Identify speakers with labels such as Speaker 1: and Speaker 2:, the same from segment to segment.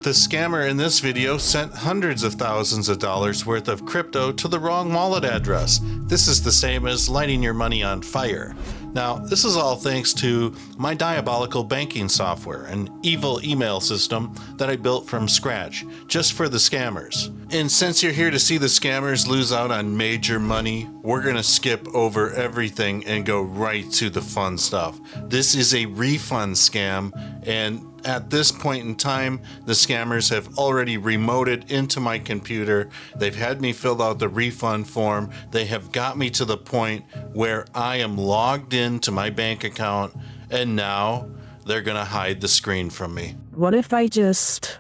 Speaker 1: The scammer in this video sent hundreds of thousands of dollars worth of crypto to the wrong wallet address. This is the same as lighting your money on fire. Now, this is all thanks to my diabolical banking software, an evil email system that I built from scratch, just for the scammers. And since you're here to see the scammers lose out on major money, we're gonna skip over everything and go right to the fun stuff. This is a refund scam, and at this point in time, the scammers have already remoted into my computer. They've had me fill out the refund form. They have got me to the point where I am logged into my bank account, and now they're gonna hide the screen from me.
Speaker 2: What if I just...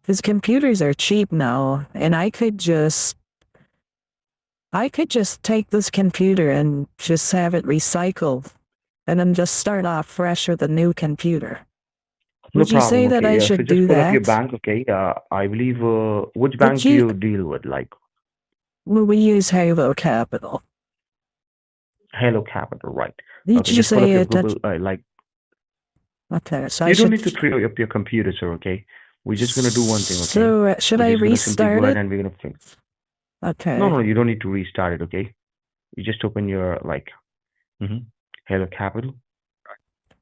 Speaker 2: His computers are cheap now, and I could just take this computer and just have it recycled, and then just start off fresh with a new computer.
Speaker 3: No
Speaker 2: Would you say
Speaker 3: problem.
Speaker 2: that
Speaker 3: Okay.
Speaker 2: I
Speaker 3: So
Speaker 2: should
Speaker 3: just
Speaker 2: do
Speaker 3: pull up your
Speaker 2: that?
Speaker 3: bank. Okay. I believe which
Speaker 2: Would
Speaker 3: bank do
Speaker 2: you...
Speaker 3: you deal with? Like
Speaker 2: Will we use Halo Capital?
Speaker 3: Hello Capital, right?
Speaker 2: Did
Speaker 3: Okay.
Speaker 2: you
Speaker 3: Just pull up
Speaker 2: say
Speaker 3: your
Speaker 2: it that...
Speaker 3: Google.
Speaker 2: Okay, so I
Speaker 3: You don't
Speaker 2: should...
Speaker 3: need to throw up your computer, sir. Okay. We're just gonna do one thing. Okay.
Speaker 2: So, should
Speaker 3: We're
Speaker 2: I
Speaker 3: just gonna simply
Speaker 2: restart
Speaker 3: go ahead
Speaker 2: it?
Speaker 3: and we're gonna fix. No,
Speaker 2: Okay.
Speaker 3: you don't need to restart it. Okay. You just open your Hello Capital.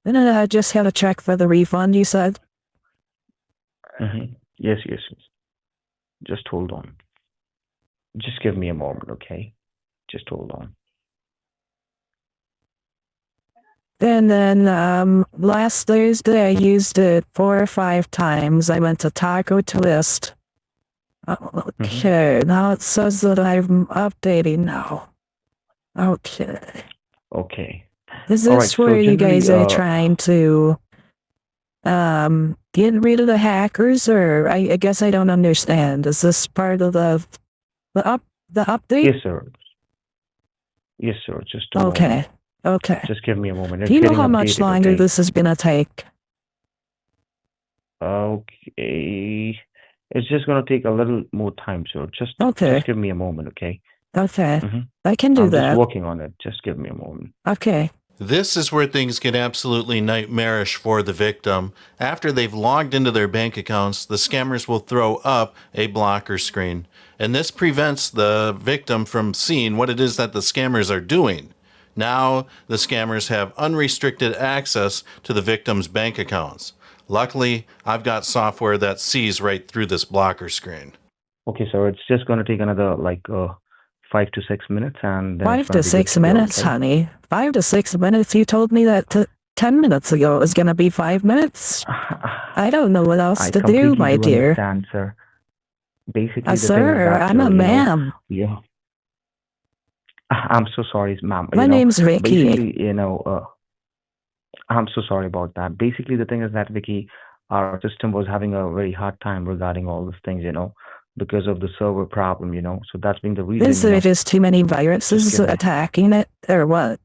Speaker 2: Then I just had to check for the refund, you said?
Speaker 3: Yes. Just hold on. Just give me a moment. Okay. Just hold on.
Speaker 2: And then last Thursday I used it 4 or 5 times. I went to Taco Twist. Okay, now it says that I'm updating now. Okay.
Speaker 3: Okay.
Speaker 2: Is
Speaker 3: All right.
Speaker 2: this
Speaker 3: So
Speaker 2: where you
Speaker 3: generally,
Speaker 2: guys are trying to get rid of the hackers, or I guess I don't understand. Is this part of the update?
Speaker 3: yes, sir. Yes, sir. Just a moment.
Speaker 2: Okay.
Speaker 3: Just give me a moment.
Speaker 2: Do
Speaker 3: It's
Speaker 2: you know
Speaker 3: getting
Speaker 2: how much
Speaker 3: updated.
Speaker 2: longer
Speaker 3: Okay.
Speaker 2: this is gonna take?
Speaker 3: Okay. It's just gonna take a little more time, sir. Just give me a moment, okay?
Speaker 2: Okay.
Speaker 3: Mhm.
Speaker 2: I can do
Speaker 3: I'm just
Speaker 2: that.
Speaker 3: working on it. Just give me a moment.
Speaker 2: Okay.
Speaker 1: This is where things get absolutely nightmarish for the victim. After they've logged into their bank accounts, the scammers will throw up a blocker screen. And this prevents the victim from seeing what it is that the scammers are doing. Now, the scammers have unrestricted access to the victim's bank accounts. Luckily, I've got software that sees right through this blocker screen.
Speaker 3: Okay, so it's just gonna take another 5 to 6 minutes, and then it's
Speaker 2: 5
Speaker 3: gonna
Speaker 2: to
Speaker 3: be good
Speaker 2: 6
Speaker 3: to go,
Speaker 2: minutes,
Speaker 3: okay?
Speaker 2: honey. 5 to 6 minutes? You told me that 10 minutes ago it was gonna be 5 minutes. I don't know what else
Speaker 3: I
Speaker 2: to do,
Speaker 3: completely
Speaker 2: my
Speaker 3: do
Speaker 2: dear.
Speaker 3: understand, sir. Basically, the thing is
Speaker 2: Sir,
Speaker 3: that,
Speaker 2: I'm a
Speaker 3: sir,
Speaker 2: ma'am.
Speaker 3: yeah. I'm so sorry, ma'am.
Speaker 2: My name's Vicky.
Speaker 3: Basically, I'm so sorry about that. Basically, the thing is that, Vicky, our system was having a very hard time regarding all these things, because of the server problem, So that's been the reason,
Speaker 2: Is there just too many viruses
Speaker 3: give me.
Speaker 2: attacking it, or what?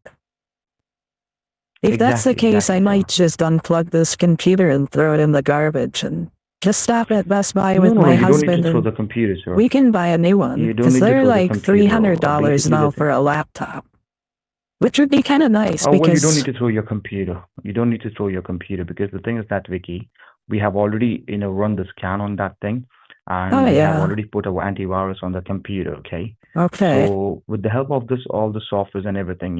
Speaker 2: If that's the case, I
Speaker 3: Exactly,
Speaker 2: might
Speaker 3: sir.
Speaker 2: just unplug this computer and throw it in the garbage and just stop at Best Buy
Speaker 3: No,
Speaker 2: with
Speaker 3: no,
Speaker 2: my
Speaker 3: you don't need
Speaker 2: husband
Speaker 3: to throw
Speaker 2: and
Speaker 3: the computer, sir.
Speaker 2: we can buy a new one.
Speaker 3: You don't
Speaker 2: Because
Speaker 3: need to
Speaker 2: they're
Speaker 3: throw the
Speaker 2: like
Speaker 3: computer.
Speaker 2: $300
Speaker 3: Basically,
Speaker 2: now for a laptop. Which would be kind of nice
Speaker 3: well, you don't
Speaker 2: because...
Speaker 3: need to throw your computer. You don't need to throw your computer because the thing is that, Vicky, we have already, run the scan on that thing, and we have already put our antivirus on the computer, okay?
Speaker 2: Okay.
Speaker 3: So with the help of this, all the softwares and everything,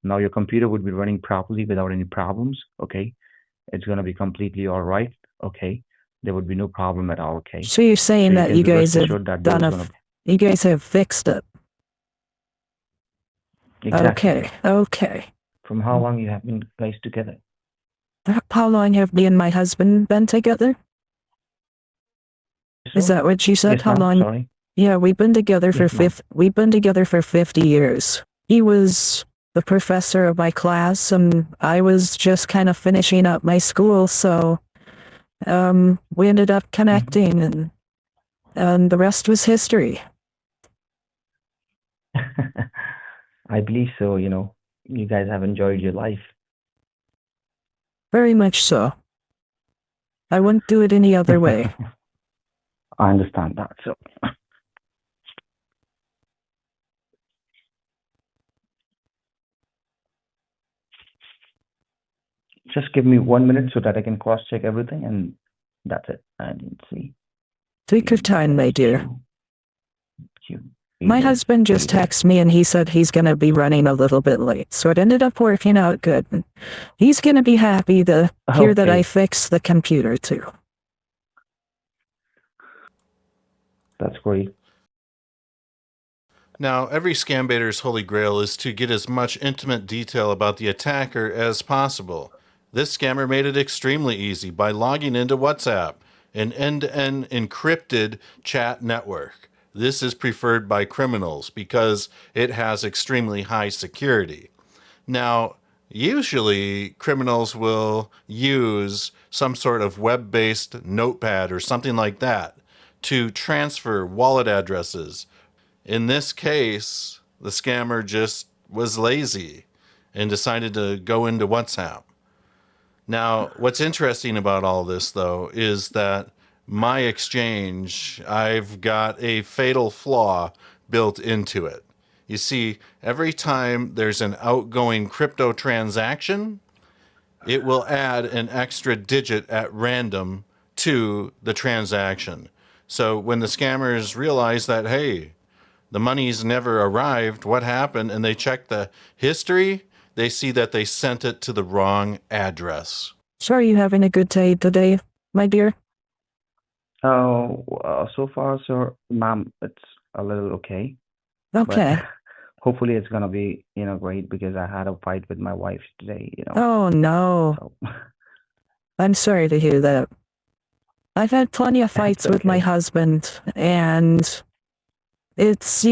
Speaker 3: now your computer would be running properly without any problems, okay? It's gonna be completely all right, okay? There would be no problem at all, okay?
Speaker 2: So you're saying
Speaker 3: So
Speaker 2: that you
Speaker 3: can be
Speaker 2: guys
Speaker 3: rest
Speaker 2: have
Speaker 3: assured that
Speaker 2: done
Speaker 3: there is gonna be
Speaker 2: you guys have fixed it.
Speaker 3: exactly.
Speaker 2: Okay.
Speaker 3: From how long you have been guys together?
Speaker 2: How long have me and my husband been together? Is that what you said?
Speaker 3: Yes,
Speaker 2: How
Speaker 3: ma'am.
Speaker 2: long?
Speaker 3: Sorry.
Speaker 2: Yeah, we've been together for
Speaker 3: Yes, ma'am.
Speaker 2: we've been together for 50 years. He was the professor of my class and I was just kind of finishing up my school, so we ended up connecting and the rest was history.
Speaker 3: I believe so, you guys have enjoyed your life.
Speaker 2: Very much so. I wouldn't do it any other way.
Speaker 3: I understand that. So just give me 1 minute so that I can cross check everything and That's it. I didn't see
Speaker 2: Take your
Speaker 3: the
Speaker 2: time, my dear.
Speaker 3: Q
Speaker 2: My
Speaker 3: emails.
Speaker 2: husband just
Speaker 3: Email.
Speaker 2: texted me and he said he's gonna be running a little bit late, so it ended up working out good. He's gonna be happy to hear that I
Speaker 3: Okay,
Speaker 2: fixed the computer too.
Speaker 3: that's great.
Speaker 1: Now, every scam baiter's holy grail is to get as much intimate detail about the attacker as possible. This scammer made it extremely easy by logging into WhatsApp, an end-to-end encrypted chat network. This is preferred by criminals because it has extremely high security. Now, usually criminals will use some sort of web based notepad or something like that to transfer wallet addresses. In this case, the scammer just was lazy and decided to go into WhatsApp. Now, what's interesting about all this, though, is that my exchange, I've got a fatal flaw built into it. You see, every time there's an outgoing crypto transaction, it will add an extra digit at random to the transaction. So when the scammers realize that, hey, the money's never arrived, what happened, and they check the history, they see that they sent it to the wrong address.
Speaker 2: So are you having a good day today, my dear?
Speaker 3: So far, sir, ma'am, it's a little okay, but
Speaker 2: Okay.
Speaker 3: hopefully it's gonna be, great because I had a fight with my wife today,
Speaker 2: Oh no.
Speaker 3: so
Speaker 2: I'm sorry to hear that. I've had plenty of
Speaker 3: it's
Speaker 2: fights with my
Speaker 3: okay.
Speaker 2: husband, and it's,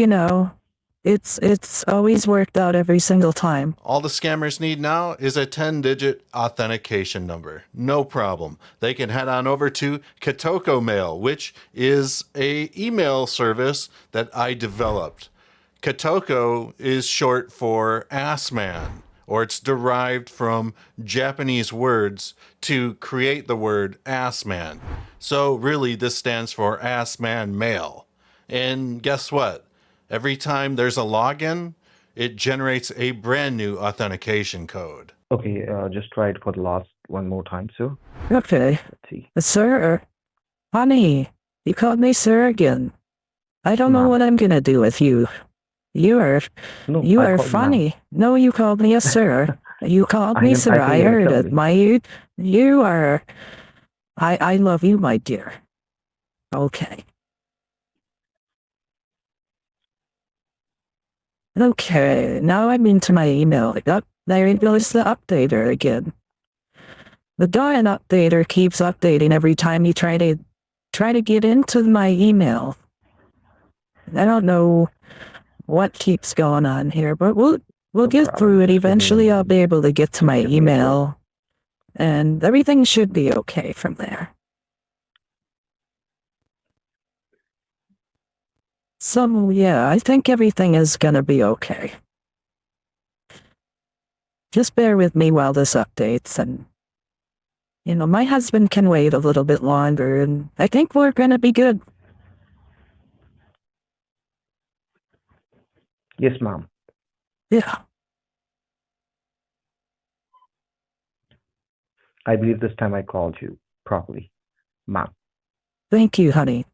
Speaker 2: it's always worked out every single time.
Speaker 1: All the scammers need now is a 10-digit authentication number. No problem. They can head on over to Katoko Mail, which is a email service that I developed. Katoko is short for ass man, or it's derived from Japanese words to create the word ass man. So really this stands for ass man mail. And guess what? Every time there's a login, it generates a brand new authentication code.
Speaker 3: Okay, just try it for the last one more time, sir.
Speaker 2: Okay.
Speaker 3: Let's see.
Speaker 2: Sir, honey, you called me sir again. I don't know
Speaker 3: Ma'am.
Speaker 2: what I'm gonna do with you. You are,
Speaker 3: No,
Speaker 2: you
Speaker 3: I
Speaker 2: are
Speaker 3: called ma'am.
Speaker 2: funny. No, you called me a sir. You called me sir.
Speaker 3: I think
Speaker 2: I
Speaker 3: you're
Speaker 2: heard it.
Speaker 3: accepting.
Speaker 2: You are, I love you, my dear. Okay. Okay, now I'm into my email. There goes the updater again. The darn updater keeps updating every time you try to get into my email. I don't know what keeps going on here, but we'll
Speaker 3: No
Speaker 2: get
Speaker 3: problem.
Speaker 2: through it.
Speaker 3: Just give me one
Speaker 2: Eventually I'll be
Speaker 3: moment.
Speaker 2: able to get to my
Speaker 3: Just give me a sec.
Speaker 2: email, and everything should be okay from there. So yeah, I think everything is gonna be okay. Just bear with me while this updates, and my husband can wait a little bit longer, and I think we're gonna be good.
Speaker 3: Yes, ma'am.
Speaker 2: Yeah.
Speaker 3: I believe this time I called you properly, ma'am.
Speaker 2: Thank you, honey.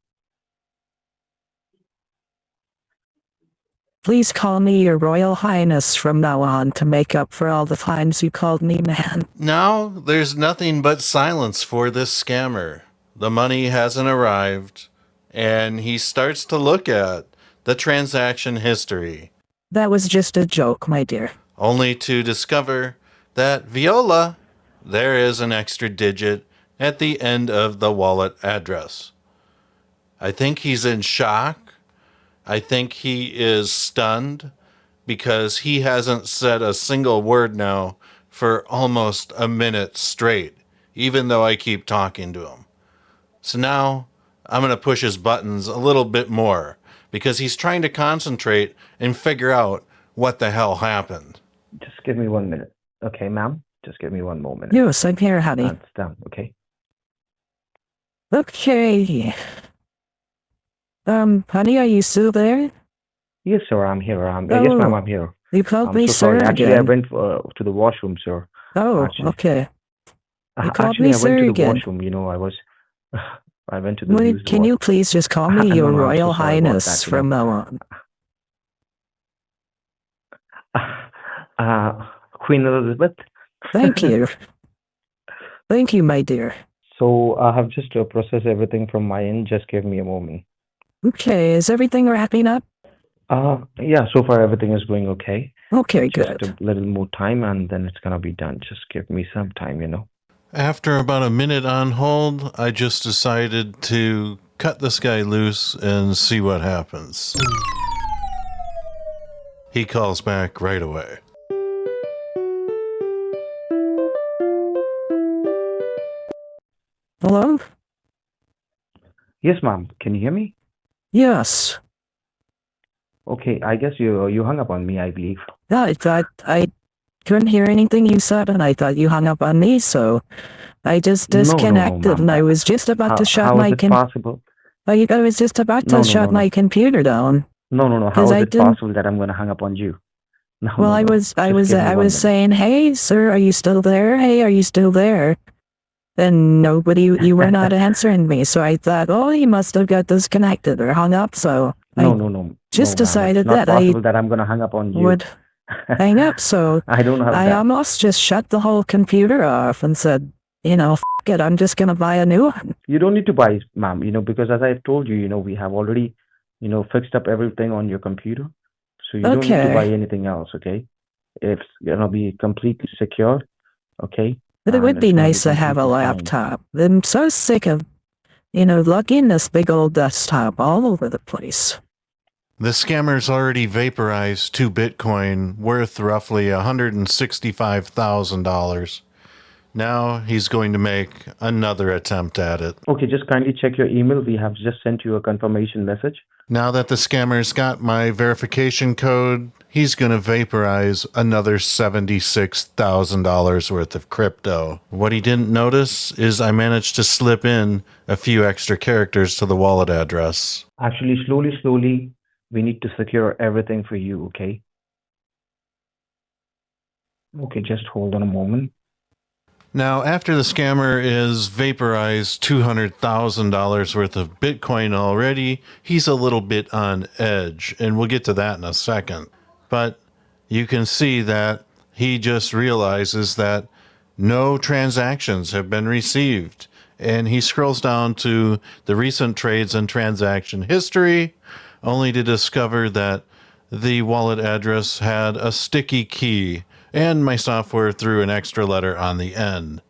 Speaker 2: Please call me your Royal Highness from now on to make up for all the times you called me man.
Speaker 1: Now there's nothing but silence for this scammer. The money hasn't arrived, and he starts to look at the transaction history,
Speaker 2: That was just a joke, my dear.
Speaker 1: only to discover that Viola, there is an extra digit at the end of the wallet address. I think he's in shock. I think he is stunned because he hasn't said a single word now for almost a minute straight, even though I keep talking to him. So now I'm going to push his buttons a little bit more because he's trying to concentrate and figure out what the hell happened.
Speaker 3: Just give me 1 minute. Okay, ma'am? Just give me 1 more minute.
Speaker 2: Yes, I'm here, honey.
Speaker 3: It's done, okay?
Speaker 2: Okay. Honey, are you still there?
Speaker 3: Yes, sir, I'm here. Yes, ma'am, I'm here.
Speaker 2: You called
Speaker 3: I'm
Speaker 2: me
Speaker 3: so
Speaker 2: sir
Speaker 3: sorry. Actually, I
Speaker 2: again.
Speaker 3: went to the washroom, sir.
Speaker 2: Oh,
Speaker 3: Actually,
Speaker 2: okay. You called
Speaker 3: actually,
Speaker 2: me
Speaker 3: I went
Speaker 2: sir
Speaker 3: to the
Speaker 2: again.
Speaker 3: washroom. I was I went to the news.
Speaker 2: Can you please just call me
Speaker 3: No,
Speaker 2: Your
Speaker 3: no, I'm so
Speaker 2: Royal
Speaker 3: sorry about
Speaker 2: Highness
Speaker 3: that,
Speaker 2: from now on?
Speaker 3: Queen Elizabeth.
Speaker 2: Thank you. Thank you, my dear.
Speaker 3: So I have just processed everything from my end. Just give me a moment.
Speaker 2: Okay, is everything wrapping up?
Speaker 3: Yeah, so far everything is going okay.
Speaker 2: Okay,
Speaker 3: Just
Speaker 2: good.
Speaker 3: a little more time and then it's gonna be done. Just give me some time.
Speaker 1: After about a minute on hold, I just decided to cut this guy loose and see what happens. He calls back right away.
Speaker 2: Hello?
Speaker 3: Yes, ma'am. Can you hear me?
Speaker 2: Yes.
Speaker 3: Okay, I guess you hung up on me, I believe.
Speaker 2: I thought I couldn't hear anything you said, and I thought you hung up on me, so I just
Speaker 3: No, no, no,
Speaker 2: disconnected,
Speaker 3: ma'am.
Speaker 2: and I was just about to shut
Speaker 3: How is
Speaker 2: my
Speaker 3: it possible?
Speaker 2: I was just about to
Speaker 3: No, no,
Speaker 2: shut
Speaker 3: no, no.
Speaker 2: my computer down
Speaker 3: No, no, no.
Speaker 2: because
Speaker 3: How is
Speaker 2: I
Speaker 3: it
Speaker 2: didn't.
Speaker 3: possible that I'm gonna hang up on you? No,
Speaker 2: Well,
Speaker 3: no, no. Just give me
Speaker 2: I
Speaker 3: one
Speaker 2: was
Speaker 3: minute.
Speaker 2: saying, "Hey, sir, are you still there? Hey, are you still there?" And you were not answering me, so I thought, oh, he must have got disconnected or hung up. So
Speaker 3: No,
Speaker 2: I
Speaker 3: no, no, no,
Speaker 2: just
Speaker 3: ma'am. It's
Speaker 2: decided
Speaker 3: not
Speaker 2: that I
Speaker 3: possible that I'm gonna hang up on you.
Speaker 2: would hang up. So
Speaker 3: I don't have
Speaker 2: I
Speaker 3: that.
Speaker 2: almost just shut the whole computer off and said, f it, I'm just gonna buy a new one.
Speaker 3: You don't need to buy, ma'am, because as I've told you, we have already, fixed up everything on your computer. So you don't need to buy
Speaker 2: Okay,
Speaker 3: anything else, okay? It's gonna be completely secure, okay?
Speaker 2: but it
Speaker 3: And
Speaker 2: would
Speaker 3: it's
Speaker 2: be
Speaker 3: gonna be
Speaker 2: nice to have a
Speaker 3: completely fine.
Speaker 2: laptop. I'm so sick of lugging this big old desktop all over the place.
Speaker 1: The scammer's already vaporized 2 Bitcoin worth roughly $165,000. Now he's going to make another attempt at it.
Speaker 3: Okay, just kindly check your email. We have just sent you a confirmation message.
Speaker 1: Now that the scammer's got my verification code, he's going to vaporize another $76,000 worth of crypto. What he didn't notice is I managed to slip in a few extra characters to the wallet address.
Speaker 3: Actually, slowly, we need to secure everything for you, okay? Okay, just hold on a moment.
Speaker 1: Now, after the scammer is vaporized $200,000 worth of Bitcoin already, he's a little bit on edge, and we'll get to that in a second. But you can see that he just realizes that no transactions have been received. And he scrolls down to the recent trades and transaction history, only to discover that the wallet address had a sticky key, and my software threw an extra letter on the end.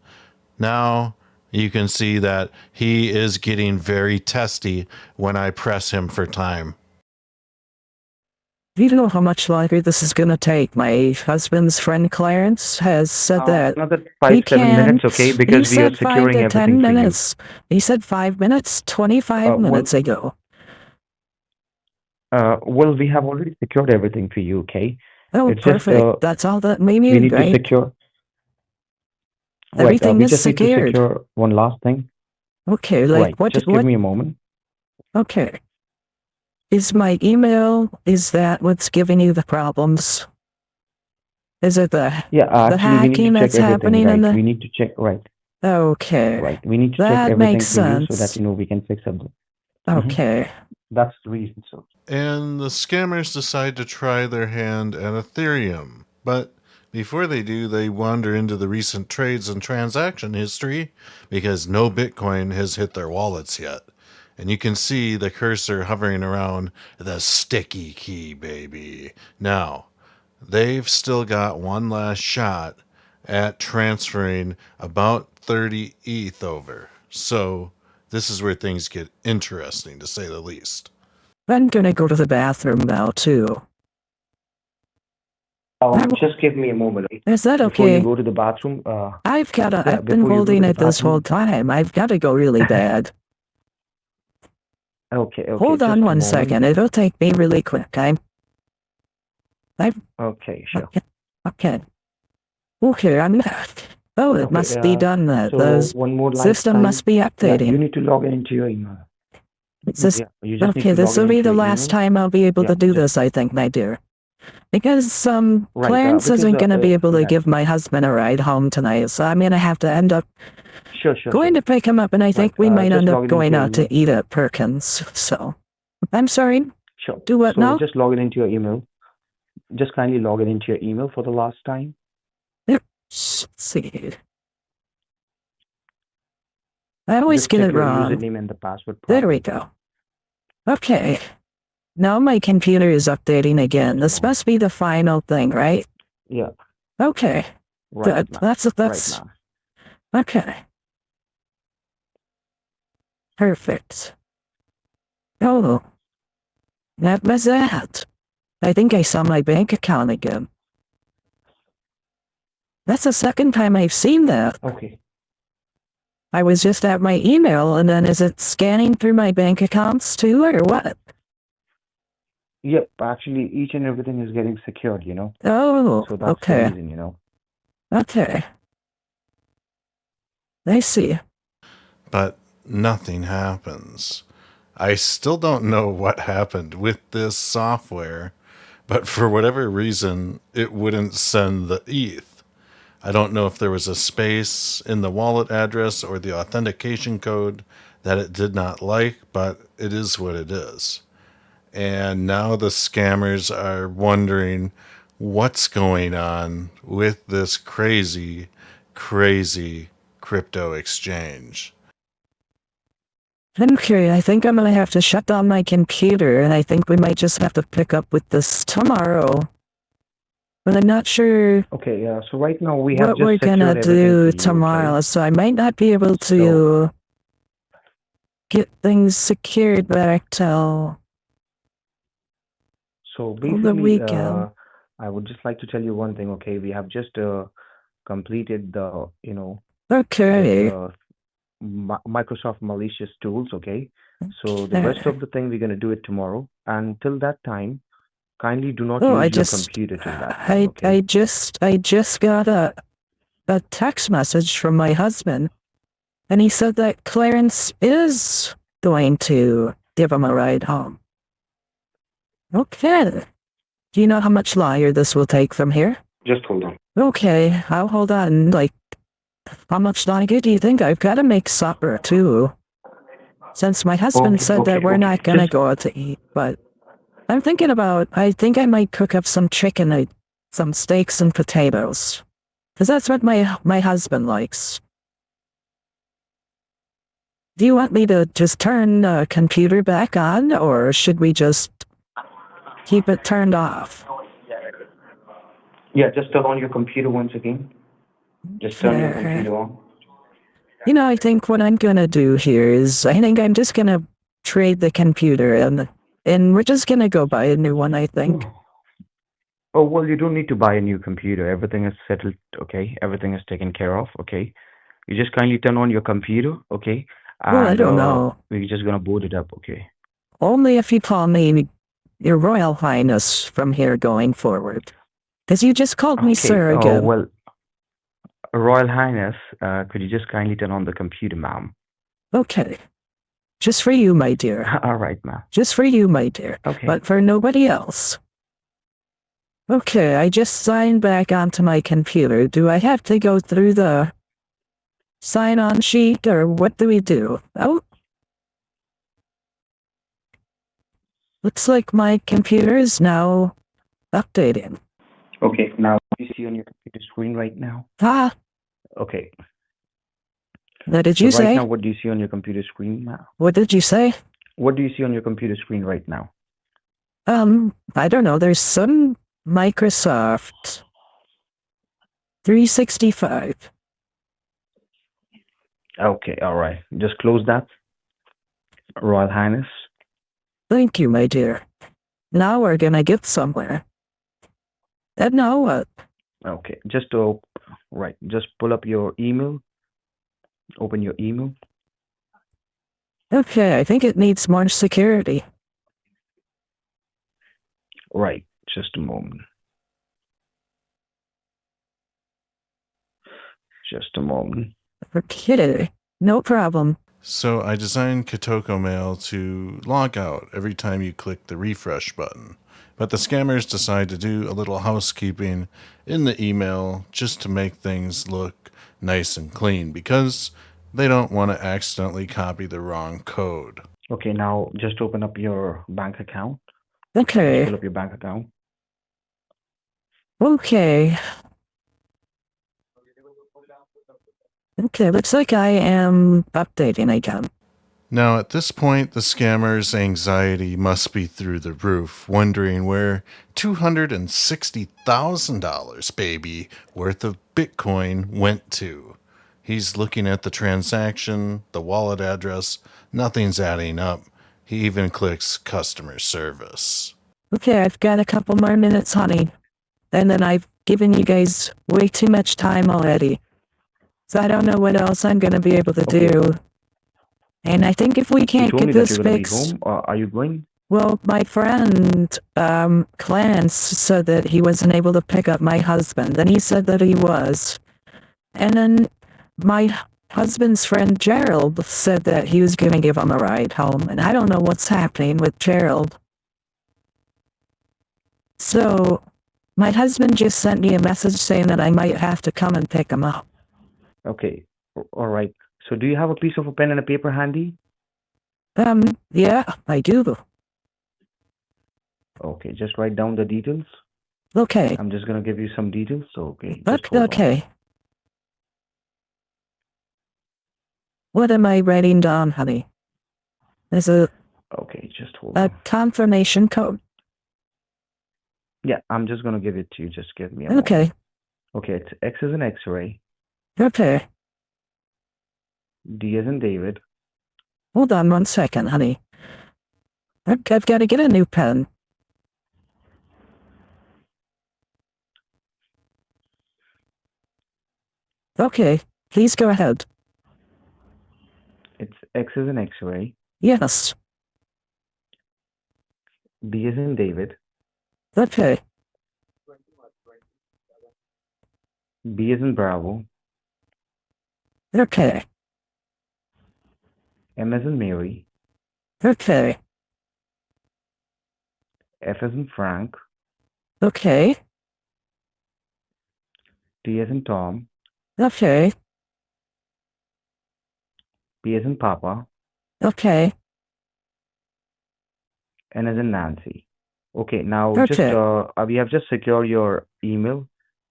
Speaker 1: Now you can see that he is getting very testy when I press him for time.
Speaker 2: Do you know how much longer this is gonna take? My husband's friend Clarence has said that
Speaker 3: Another
Speaker 2: he
Speaker 3: 5-7 minutes,
Speaker 2: can.
Speaker 3: okay?
Speaker 2: He
Speaker 3: Because we are
Speaker 2: said 5
Speaker 3: securing
Speaker 2: to
Speaker 3: everything
Speaker 2: 10
Speaker 3: for you.
Speaker 2: minutes. He said 5 minutes, 25
Speaker 3: Well,
Speaker 2: minutes ago.
Speaker 3: well, we have already secured everything for you, okay?
Speaker 2: Oh,
Speaker 3: It's just
Speaker 2: perfect. That's all that we
Speaker 3: we
Speaker 2: need,
Speaker 3: need to
Speaker 2: right?
Speaker 3: secure. Right.
Speaker 2: Everything
Speaker 3: We
Speaker 2: is
Speaker 3: just need to
Speaker 2: secured.
Speaker 3: secure one last thing.
Speaker 2: Okay,
Speaker 3: Right.
Speaker 2: like
Speaker 3: Just give me a moment.
Speaker 2: okay. Is my email, is that what's giving you the problems? Is it the
Speaker 3: Yeah, actually, we need to
Speaker 2: hacking
Speaker 3: check
Speaker 2: that's
Speaker 3: everything,
Speaker 2: happening in
Speaker 3: right?
Speaker 2: the...
Speaker 3: We need to check, right,
Speaker 2: Okay,
Speaker 3: right. We need to check
Speaker 2: that
Speaker 3: everything
Speaker 2: makes
Speaker 3: for you so that,
Speaker 2: sense.
Speaker 3: we can fix everything.
Speaker 2: Okay.
Speaker 3: That's the reason, so.
Speaker 1: And the scammers decide to try their hand at Ethereum. But before they do, they wander into the recent trades and transaction history because no Bitcoin has hit their wallets yet. And you can see the cursor hovering around the sticky key, baby. Now, they've still got one last shot at transferring about 30 ETH over. So this is where things get interesting, to say the least.
Speaker 2: I'm gonna go to the bathroom now, too.
Speaker 3: Just give me a moment.
Speaker 2: Is that
Speaker 3: Before you
Speaker 2: okay?
Speaker 3: go to the bathroom,
Speaker 2: I've been
Speaker 3: before you go to
Speaker 2: holding
Speaker 3: the
Speaker 2: it this whole
Speaker 3: bathroom.
Speaker 2: time. I've gotta go really bad.
Speaker 3: Okay,
Speaker 2: Hold
Speaker 3: just
Speaker 2: on
Speaker 3: a
Speaker 2: one
Speaker 3: moment.
Speaker 2: second. It'll take me really quick.
Speaker 3: Okay, sure.
Speaker 2: Okay. Okay, oh, it
Speaker 3: Okay,
Speaker 2: must be done.
Speaker 3: so
Speaker 2: The
Speaker 3: one more
Speaker 2: system
Speaker 3: lifetime.
Speaker 2: must be
Speaker 3: Yeah, you
Speaker 2: updating.
Speaker 3: need to log into your email.
Speaker 2: It's just,
Speaker 3: Yeah, you just need
Speaker 2: okay,
Speaker 3: to
Speaker 2: this
Speaker 3: log
Speaker 2: will be
Speaker 3: into
Speaker 2: the
Speaker 3: your
Speaker 2: last
Speaker 3: email.
Speaker 2: time I'll be able
Speaker 3: Yeah,
Speaker 2: to do
Speaker 3: just
Speaker 2: this, I think, my dear. Because
Speaker 3: right.
Speaker 2: Clarence
Speaker 3: Because
Speaker 2: isn't gonna be able to
Speaker 3: yeah,
Speaker 2: give my husband a ride home tonight, so I'm gonna have to end up
Speaker 3: Sure, sure,
Speaker 2: going
Speaker 3: sure.
Speaker 2: to pick him up, and I
Speaker 3: Right.
Speaker 2: think we might
Speaker 3: Just
Speaker 2: end up
Speaker 3: log it into
Speaker 2: going
Speaker 3: your
Speaker 2: out
Speaker 3: email.
Speaker 2: to eat at Perkins. So, I'm sorry.
Speaker 3: Sure.
Speaker 2: Do what
Speaker 3: So
Speaker 2: now?
Speaker 3: just log it into your email. Just kindly log it into your email for the last time.
Speaker 2: Let's see. I always
Speaker 3: Just
Speaker 2: get
Speaker 3: check
Speaker 2: it
Speaker 3: your
Speaker 2: wrong.
Speaker 3: username and the password
Speaker 2: There we
Speaker 3: properly.
Speaker 2: go. Okay. Now my computer is updating again. This must be the final thing, right?
Speaker 3: Yeah.
Speaker 2: Okay.
Speaker 3: Right,
Speaker 2: Good.
Speaker 3: ma'am.
Speaker 2: That's
Speaker 3: Right, ma'am.
Speaker 2: okay. Perfect. Oh, that was that. I think I saw my bank account again. That's the second time I've seen that.
Speaker 3: Okay.
Speaker 2: I was just at my email, and then is it scanning through my bank accounts too, or what?
Speaker 3: Yep. Actually, each and everything is getting secured,
Speaker 2: Oh,
Speaker 3: So that's the
Speaker 2: okay.
Speaker 3: reason.
Speaker 2: Okay. I see.
Speaker 1: But nothing happens. I still don't know what happened with this software, but for whatever reason, it wouldn't send the ETH. I don't know if there was a space in the wallet address or the authentication code that it did not like, but it is what it is. And now the scammers are wondering what's going on with this crazy, crazy crypto exchange.
Speaker 2: Okay, I think I'm gonna have to shut down my computer, and I think we might just have to pick up with this tomorrow. But I'm not sure
Speaker 3: Okay. So right now we have
Speaker 2: what
Speaker 3: just
Speaker 2: we're gonna
Speaker 3: secured everything for
Speaker 2: do
Speaker 3: you.
Speaker 2: tomorrow,
Speaker 3: Okay.
Speaker 2: so I might not be able
Speaker 3: So
Speaker 2: to get things secured back till the
Speaker 3: basically,
Speaker 2: weekend.
Speaker 3: I would just like to tell you one thing. Okay. We have just completed this
Speaker 2: Okay.
Speaker 3: Microsoft malicious tools. Okay. So the rest
Speaker 2: Okay.
Speaker 3: of the thing we're gonna do it tomorrow. And till that time, kindly do not
Speaker 2: Oh,
Speaker 3: use your computer till that time.
Speaker 2: I
Speaker 3: Okay.
Speaker 2: just got a text message from my husband, and he said that Clarence is going to give him a ride home. Okay. Do you know how much longer this will take from here?
Speaker 3: Just hold on.
Speaker 2: Okay, I'll hold on. Like, how much longer do you think? I've got to make supper too. Since my husband
Speaker 3: Okay.
Speaker 2: said that
Speaker 3: Okay.
Speaker 2: we're
Speaker 3: Okay.
Speaker 2: not gonna go out to eat, but I'm thinking about, I think I might cook up some chicken, some steaks and potatoes. Because that's what my husband likes. Do you want me to just turn the computer back on, or should we just keep it turned off?
Speaker 3: Yeah. Just turn on your computer once again. Just turn your
Speaker 2: Okay.
Speaker 3: computer on.
Speaker 2: I think what I'm gonna do here is, I think I'm just gonna trade the computer, and we're just gonna go buy a new one, I think.
Speaker 3: Oh, well, you don't need to buy a new computer. Everything is settled, okay? Everything is taken care of, okay? You just kindly turn on your computer, okay?
Speaker 2: Well, I
Speaker 3: And
Speaker 2: don't know.
Speaker 3: we're just gonna boot it up, okay?
Speaker 2: Only if you call me Your Royal Highness from here going forward. Because you just called me
Speaker 3: Okay,
Speaker 2: sir again.
Speaker 3: well, Royal Highness, could you just kindly turn on the computer, ma'am?
Speaker 2: Okay. Just for you, my dear.
Speaker 3: All right, ma'am.
Speaker 2: Just for you, my dear.
Speaker 3: Okay.
Speaker 2: But for nobody else. Okay, I just signed back onto my computer. Do I have to go through the sign-on sheet, or what do we do? Oh. Looks like my computer is now updating.
Speaker 3: Okay, now what do you see on your computer screen right now?
Speaker 2: Ah,
Speaker 3: Okay,
Speaker 2: what did
Speaker 3: so
Speaker 2: you
Speaker 3: right
Speaker 2: say?
Speaker 3: now, what do you see on your computer screen now?
Speaker 2: What did you say?
Speaker 3: What do you see on your computer screen right now?
Speaker 2: I don't know. There's some Microsoft 365.
Speaker 3: Okay, all right. Just close that, Royal Highness.
Speaker 2: Thank you, my dear. Now we're gonna get somewhere. And now what?
Speaker 3: Okay, right. Just pull up your email. Open your email.
Speaker 2: Okay, I think it needs more security.
Speaker 3: Right. Just a moment. Just a moment.
Speaker 2: Okay, no problem.
Speaker 1: So I designed Kotoko Mail to log out every time you click the refresh button. But the scammers decide to do a little housekeeping in the email just to make things look nice and clean, because They don't want to accidentally copy the wrong code.
Speaker 3: Okay, now just open up your bank account. Just
Speaker 2: Okay.
Speaker 3: pull up your bank account.
Speaker 2: Okay. Okay, looks like I am updating again.
Speaker 1: Now, at this point, the scammer's anxiety must be through the roof, wondering where $260,000, baby, worth of Bitcoin went to. He's looking at the transaction, the wallet address, nothing's adding up. He even clicks customer service.
Speaker 2: Okay, I've got a couple more minutes, honey. And then I've given you guys way too much time already. So I don't know what else I'm gonna be able to do. And I think if we
Speaker 3: You
Speaker 2: can't
Speaker 3: told
Speaker 2: get
Speaker 3: me that
Speaker 2: this
Speaker 3: you're gonna be
Speaker 2: fixed,
Speaker 3: home. Are you going?
Speaker 2: well, my friend, Clarence said that he wasn't able to pick up my husband, and he said that he was. And then my husband's friend Gerald said that he was gonna give him a ride home, and I don't know what's happening with Gerald. So, my husband just sent me a message saying that I might have to come and pick him up.
Speaker 3: Okay, all right. So do you have a piece of a pen and a paper handy?
Speaker 2: Yeah, I do.
Speaker 3: Okay, just write down the details.
Speaker 2: Okay.
Speaker 3: I'm just gonna give you some details. So okay, just hold on.
Speaker 2: Okay. What am I writing down, honey? There's
Speaker 3: Okay, just hold
Speaker 2: a
Speaker 3: on.
Speaker 2: confirmation code.
Speaker 3: Yeah, I'm just gonna give it to you. Just give me a moment.
Speaker 2: Okay.
Speaker 3: Okay, it's X as in X-ray,
Speaker 2: Okay.
Speaker 3: D as in David,
Speaker 2: Hold on 1 second, honey. I've got to get a new pen. Okay, please go ahead.
Speaker 3: it's X as in X-ray,
Speaker 2: Yes.
Speaker 3: D as in David,
Speaker 2: Okay.
Speaker 3: B as in Bravo,
Speaker 2: Okay.
Speaker 3: M as in Mary,
Speaker 2: Okay.
Speaker 3: F as in Frank,
Speaker 2: Okay.
Speaker 3: T as in Tom,
Speaker 2: Okay.
Speaker 3: P as in Papa,
Speaker 2: Okay.
Speaker 3: N as in Nancy. Okay, now just
Speaker 2: Okay.
Speaker 3: we have just secured your email.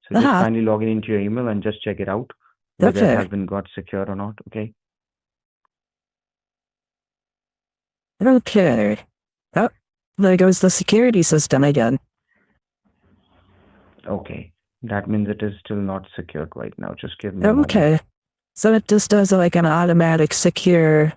Speaker 3: So just
Speaker 2: Uh-huh.
Speaker 3: kindly log in into your email and just check it out whether it has
Speaker 2: Okay.
Speaker 3: been got secured or not. Okay.
Speaker 2: Okay. Oh, there goes the security system again.
Speaker 3: Okay. That means it is still not secured right now. Just give me a moment.
Speaker 2: Okay. So it just does like an automatic secure.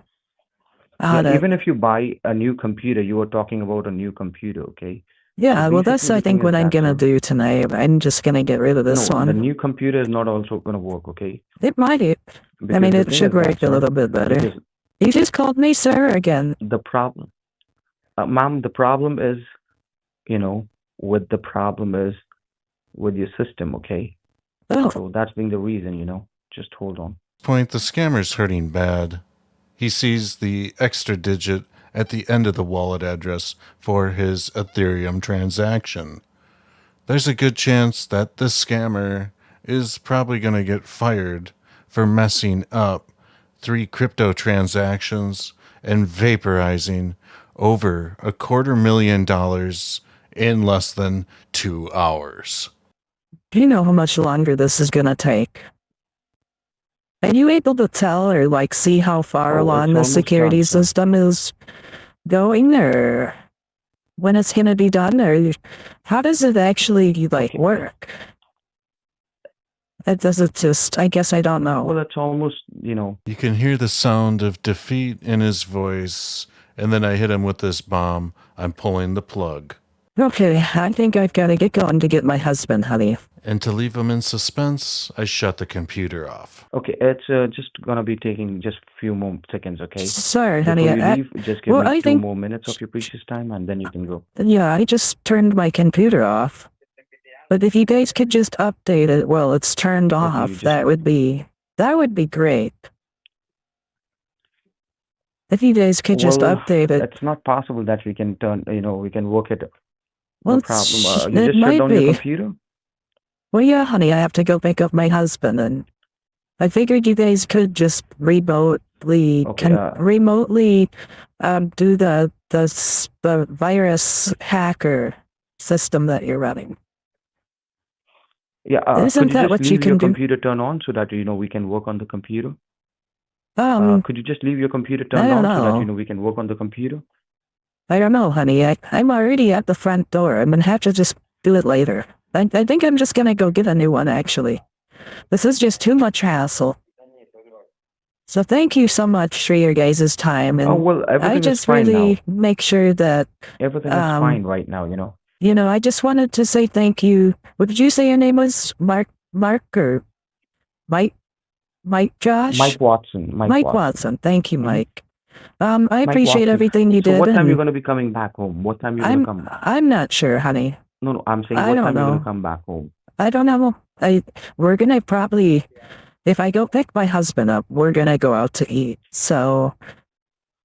Speaker 3: Yeah, even if you buy a new computer, you were talking about a new computer, okay?
Speaker 2: Yeah,
Speaker 3: So
Speaker 2: well, that's
Speaker 3: basically
Speaker 2: I
Speaker 3: the thing
Speaker 2: think what
Speaker 3: is
Speaker 2: I'm
Speaker 3: that,
Speaker 2: gonna do tonight. I'm just gonna get rid of this
Speaker 3: no, the
Speaker 2: one.
Speaker 3: new computer is not also gonna work, okay?
Speaker 2: It might. I
Speaker 3: Because
Speaker 2: mean,
Speaker 3: the
Speaker 2: it
Speaker 3: thing
Speaker 2: should
Speaker 3: is that,
Speaker 2: work a
Speaker 3: sir,
Speaker 2: little bit better.
Speaker 3: because
Speaker 2: You just called me sir again.
Speaker 3: the problem, ma'am, the problem is, with the problem is with your system, okay?
Speaker 2: Oh,
Speaker 3: So that's being the reason, Just hold on.
Speaker 1: Point, the scammer's hurting bad. He sees the extra digit at the end of the wallet address for his Ethereum transaction. There's a good chance that this scammer is probably going to get fired for messing up 3 crypto transactions and vaporizing over $250,000 in less than 2 hours.
Speaker 2: do you know how much longer this is gonna take? Are you able to tell or like see how far
Speaker 3: Oh, it's
Speaker 2: along the
Speaker 3: almost
Speaker 2: security
Speaker 3: done, sir.
Speaker 2: system is going, or when it's gonna be done, or how does it actually like
Speaker 3: Okay.
Speaker 2: work? Does it just? I guess I don't know.
Speaker 3: Well, it's almost,
Speaker 1: You can hear the sound of defeat in his voice, and then I hit him with this bomb. I'm pulling the plug.
Speaker 2: Okay, I think I've got to get going to get my husband, honey.
Speaker 1: And to leave him in suspense, I shut the computer off.
Speaker 3: Okay, it's just gonna be taking just a few more seconds, okay?
Speaker 2: Sorry,
Speaker 3: Before
Speaker 2: honey.
Speaker 3: you leave, just give
Speaker 2: well,
Speaker 3: me
Speaker 2: I
Speaker 3: 2
Speaker 2: think
Speaker 3: more minutes of your precious time, and then you can go.
Speaker 2: yeah, I just turned my computer off. But if you guys could just update it while it's turned
Speaker 3: Okay,
Speaker 2: off,
Speaker 3: you just
Speaker 2: that would be great. If you guys could just
Speaker 3: well,
Speaker 2: update it.
Speaker 3: it's not possible that we can turn, we can work it.
Speaker 2: Well,
Speaker 3: No problem. You
Speaker 2: it
Speaker 3: just shut
Speaker 2: might
Speaker 3: down your
Speaker 2: be.
Speaker 3: computer?
Speaker 2: Well, yeah, honey, I have to go pick up my husband, and I figured you guys could just remotely
Speaker 3: Okay.
Speaker 2: do the virus hacker system that you're running.
Speaker 3: Yeah. Could
Speaker 2: Isn't
Speaker 3: you
Speaker 2: that
Speaker 3: just
Speaker 2: what you
Speaker 3: leave your
Speaker 2: can do?
Speaker 3: computer turned on so that we can work on the computer?
Speaker 2: Um,
Speaker 3: Could you just leave your computer
Speaker 2: I
Speaker 3: turned
Speaker 2: don't
Speaker 3: on so that
Speaker 2: know.
Speaker 3: we can work on the computer?
Speaker 2: I don't know, honey. I'm already at the front door. I'm gonna have to just do it later. I think I'm just gonna go get a new one, actually. This is just too much hassle. So thank you so much for your guys' time,
Speaker 3: Oh
Speaker 2: and
Speaker 3: well,
Speaker 2: I
Speaker 3: everything is
Speaker 2: just
Speaker 3: fine now.
Speaker 2: really make sure that,
Speaker 3: Everything is
Speaker 2: um,
Speaker 3: fine right now.
Speaker 2: I just wanted to say thank you. What did you say your name was? Mark or Mike? Mike Josh?
Speaker 3: Mike Watson. Mike
Speaker 2: Mike
Speaker 3: Watson.
Speaker 2: Watson. Thank you,
Speaker 3: Mm-hmm.
Speaker 2: Mike. I
Speaker 3: Mike
Speaker 2: appreciate
Speaker 3: Watson.
Speaker 2: everything you
Speaker 3: So
Speaker 2: did,
Speaker 3: what time you're
Speaker 2: and
Speaker 3: gonna be coming back home? What time you're gonna come back?
Speaker 2: I'm not sure, honey.
Speaker 3: No, no. I'm saying
Speaker 2: I
Speaker 3: what
Speaker 2: don't
Speaker 3: time you're gonna
Speaker 2: know.
Speaker 3: come back home.
Speaker 2: I don't know. We're gonna probably, if I go pick my husband up, we're gonna go out to eat. So,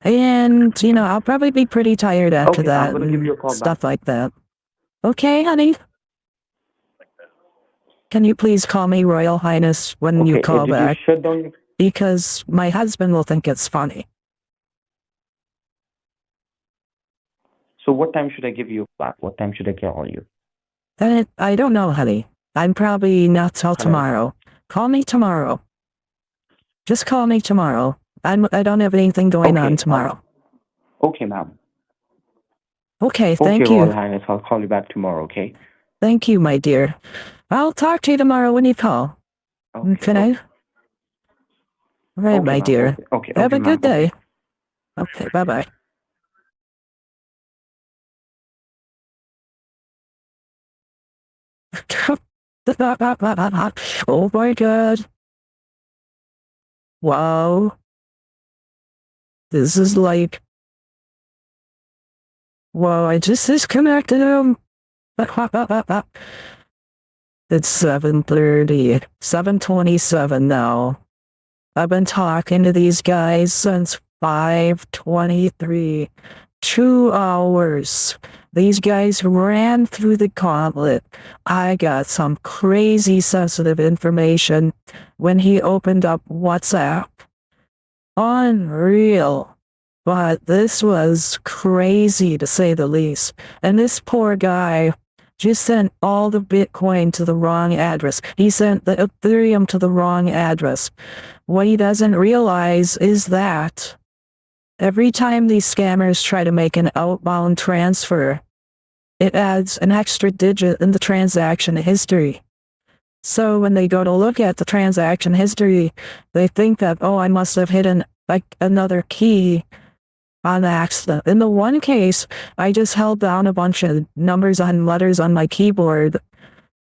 Speaker 2: and I'll probably be pretty tired after
Speaker 3: Okay, I'm
Speaker 2: that
Speaker 3: gonna give you
Speaker 2: and
Speaker 3: a call back.
Speaker 2: stuff like that. Okay, honey? Can you please call me Royal Highness when you
Speaker 3: Okay,
Speaker 2: call
Speaker 3: did you
Speaker 2: back?
Speaker 3: shut down your...
Speaker 2: Because my husband will think it's funny.
Speaker 3: So what time should I give you back? What time should I call you?
Speaker 2: I don't know, honey. I'm probably not till
Speaker 3: Hello?
Speaker 2: tomorrow. Call me tomorrow. Just call me tomorrow. I don't have anything going on
Speaker 3: Okay,
Speaker 2: tomorrow.
Speaker 3: okay, ma'am.
Speaker 2: Okay,
Speaker 3: Okay,
Speaker 2: thank
Speaker 3: Royal
Speaker 2: you.
Speaker 3: Highness, I'll call you back tomorrow, okay?
Speaker 2: Thank you, my dear. I'll talk to you tomorrow when you call.
Speaker 3: Okay,
Speaker 2: Can I?
Speaker 3: okay.
Speaker 2: All right,
Speaker 3: Okay,
Speaker 2: my
Speaker 3: ma'am.
Speaker 2: dear.
Speaker 3: Okay, okay,
Speaker 2: Have
Speaker 3: okay,
Speaker 2: a
Speaker 3: ma'am.
Speaker 2: good
Speaker 3: Okay.
Speaker 2: day. Okay, bye-bye. Oh my god. Wow. This is like... Whoa, I just disconnected him. It's 7:30. 7:27 now. I've been talking to these guys since 5:23. 2 hours. These guys ran through the gauntlet. I got some crazy sensitive information when he opened up WhatsApp. Unreal. But this was crazy to say the least. And this poor guy just sent all the Bitcoin to the wrong address. He sent the Ethereum to the wrong address. What he doesn't realize is that every time these scammers try to make an outbound transfer, it adds an extra digit in the transaction history. So when they go to look at the transaction history, they think that, oh, I must have hidden another key on accident. In the one case, I just held down a bunch of numbers and letters on my keyboard,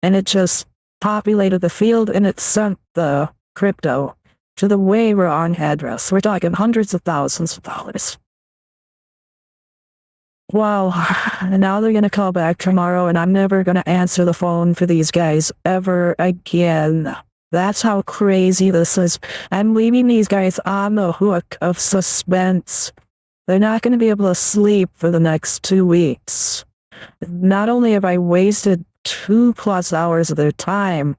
Speaker 2: and it just populated the field and it sent the crypto to the way wrong address. We're talking hundreds of thousands of dollars. Wow, now they're gonna call back tomorrow and I'm never gonna answer the phone for these guys ever again. That's how crazy this is. I'm leaving these guys on the hook of suspense. They're not gonna be able to sleep for the next 2 weeks. Not only have I wasted 2+ hours of their time,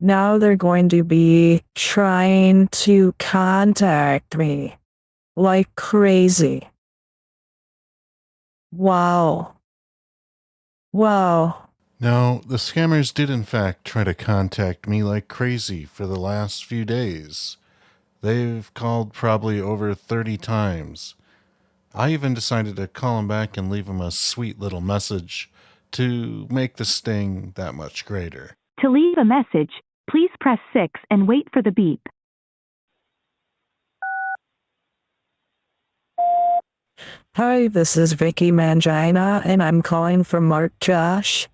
Speaker 2: now they're going to be trying to contact me like crazy. Wow. Wow.
Speaker 1: Now, the scammers did in fact try to contact me like crazy for the last few days. They've called probably over 30 times. I even decided to call them back and leave them a sweet little message to make the sting that much greater.
Speaker 4: To leave a message, please press 6 and wait for the beep.
Speaker 2: Hi, this is Vicky Mangina, and I'm calling from Mark Josh,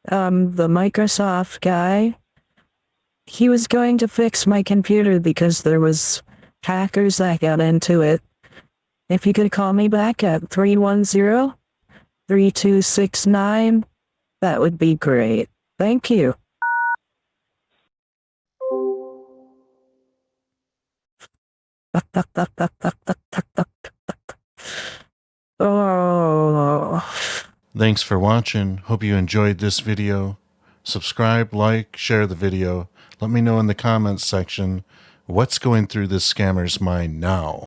Speaker 2: the Microsoft guy. He was going to fix my computer because there was hackers that got into it. If you could call me back at 310-3269, that would be great. Thank you. Oh.
Speaker 1: Thanks for watching. Hope you enjoyed this video. Subscribe, like, share the video. Let me know in the comments section what's going through this scammer's mind now.